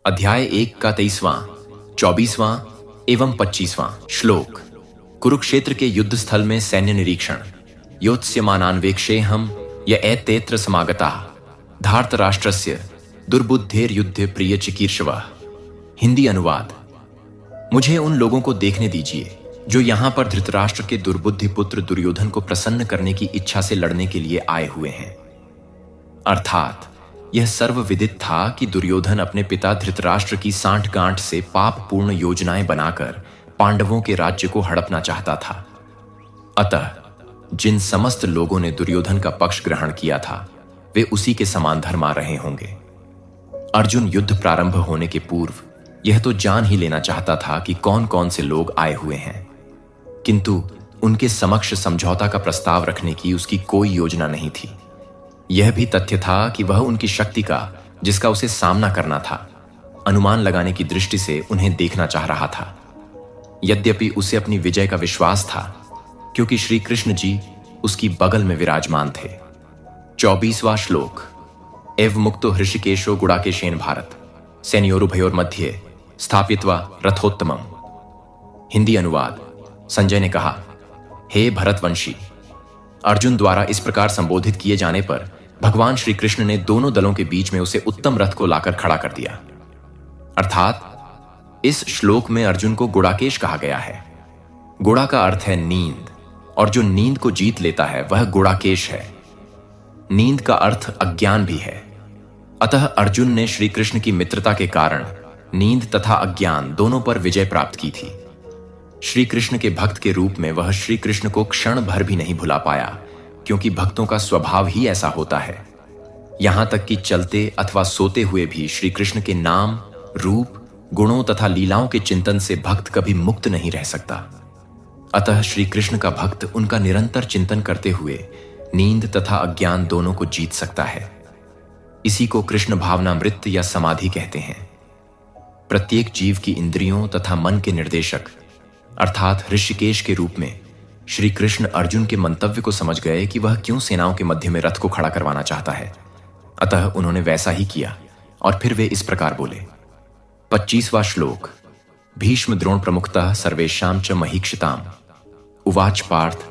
अध्याय 1 का 23वां, 24वां एवं 25वां श्लोक। कुरुक्षेत्र के युद्ध स्थल में सैन्य निरीक्षण। योत्स्यमानान्वेक्षेऽहं य एतेऽत्र समागताः धार्तराष्ट्रस्य दुर्बुद्धेर्युद्धे प्रिय चिकीर्षवः। हिंदी अनुवाद। मुझे उन लोगों को देखने दीजिए जो यहां पर धृतराष्ट्र के दुर्बुद्धि पुत्र दुर्योधन को प्रसन्न करने की इच्छा से लड़ने के लिए आए हुए हैं। अर्थात यह सर्वविदित था कि दुर्योधन अपने पिता धृतराष्ट्र की सांठगांठ से पापपूर्ण योजनाएं बनाकर पांडवों के राज्य को हड़पना चाहता था। अतः जिन समस्त लोगों ने दुर्योधन का पक्ष ग्रहण किया था वे उसी के समान धर्मा रहे होंगे। अर्जुन युद्ध प्रारंभ होने के पूर्व यह तो जान ही लेना चाहता था कि कौन कौन से लोग आए हुए हैं, किंतु उनके समक्ष समझौता का प्रस्ताव रखने की उसकी कोई योजना नहीं थी। यह भी तथ्य था कि वह उनकी शक्ति का, जिसका उसे सामना करना था, अनुमान लगाने की दृष्टि से उन्हें देखना चाह रहा था। यद्यपि उसे अपनी विजय का विश्वास था, क्योंकि श्री कृष्ण जी उसकी बगल में विराजमान थे। 24वां श्लोक। एव मुक्तो हृषिकेशो गुडाकेशेन भारत सैन्योरुभयोर्मध्ये स्थापित्वा रथोत्तमम्। हिंदी अनुवाद। संजय ने कहा, हे भरतवंशी। अर्जुन द्वारा इस प्रकार संबोधित किए जाने पर भगवान श्री कृष्ण ने दोनों दलों के बीच में उसे उत्तम रथ को लाकर खड़ा कर दिया। अर्थात इस श्लोक में अर्जुन को गुडाकेश कहा गया है। गुड़ा का अर्थ है नींद, और जो नींद को जीत लेता है वह गुडाकेश है। नींद का अर्थ अज्ञान भी है। अतः अर्जुन ने श्री कृष्ण की मित्रता के कारण नींद तथा अज्ञान दोनों पर विजय प्राप्त की थी। श्री कृष्ण के भक्त के रूप में वह श्री कृष्ण को क्षण भर भी नहीं भुला पाया, क्योंकि भक्तों का स्वभाव ही ऐसा होता है। यहां तक कि चलते अथवा सोते हुए भी श्री कृष्ण के नाम, रूप, गुणों तथा लीलाओं के चिंतन से भक्त कभी मुक्त नहीं रह सकता। अतः श्री कृष्ण का भक्त उनका निरंतर चिंतन करते हुए नींद तथा अज्ञान दोनों को जीत सकता है। इसी को कृष्ण भावनामृत या समाधि कहते हैं। प्रत्येक जीव की इंद्रियों तथा मन के निर्देशक अर्थात ऋषिकेश के रूप में श्री कृष्ण अर्जुन के मंतव्य को समझ गए कि वह क्यों सेनाओं के मध्य में रथ को खड़ा करवाना चाहता है। अतः उन्होंने वैसा ही किया और फिर वे इस प्रकार बोले। 25वां श्लोक। भीष्म द्रोण प्रमुखतः सर्वेषां च महीक्षिताम् उवाच पार्थ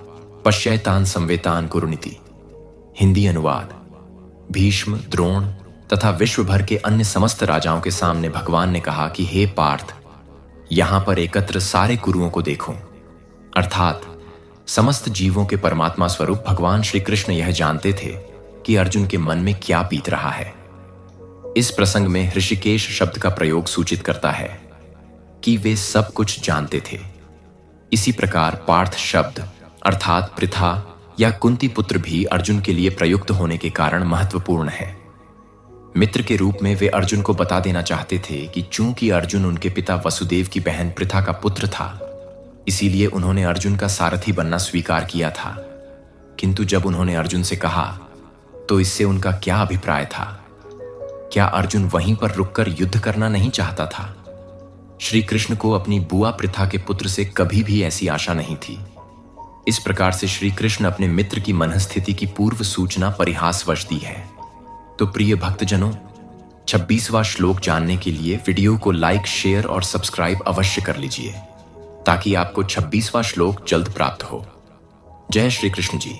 पश्यैतान् संवेतान् कुरुनिति। हिंदी अनुवाद। भीष्म, द्रोण तथा विश्व भर के अन्य समस्त राजाओं के सामने भगवान ने कहा कि हे पार्थ, यहां पर एकत्र सारे कुरुओं को देखो। अर्थात समस्त जीवों के परमात्मा स्वरूप भगवान श्री कृष्ण यह जानते थे कि अर्जुन के मन में क्या बीत रहा है। इस प्रसंग में ऋषिकेश शब्द का प्रयोग सूचित करता है कि वे सब कुछ जानते थे। इसी प्रकार पार्थ शब्द अर्थात पृथा या कुंती पुत्र भी अर्जुन के लिए प्रयुक्त होने के कारण महत्वपूर्ण है। मित्र के रूप में वे अर्जुन को बता देना चाहते थे कि चूंकि अर्जुन उनके पिता वसुदेव की बहन पृथा का पुत्र था, इसीलिए उन्होंने अर्जुन का सारथी बनना स्वीकार किया था। किंतु जब उन्होंने अर्जुन से कहा तो इससे उनका क्या अभिप्राय था? क्या अर्जुन वहीं पर रुककर युद्ध करना नहीं चाहता था? श्री कृष्ण को अपनी बुआ पृथा के पुत्र से कभी भी ऐसी आशा नहीं थी। इस प्रकार से श्री कृष्ण अपने मित्र की मनस्थिति की पूर्व सूचना परिहासवश दी है। तो प्रिय भक्तजनों, 26वां श्लोक जानने के लिए वीडियो को लाइक, शेयर और सब्सक्राइब अवश्य कर लीजिए, ताकि आपको 26वां श्लोक जल्द प्राप्त हो। जय श्री कृष्ण जी।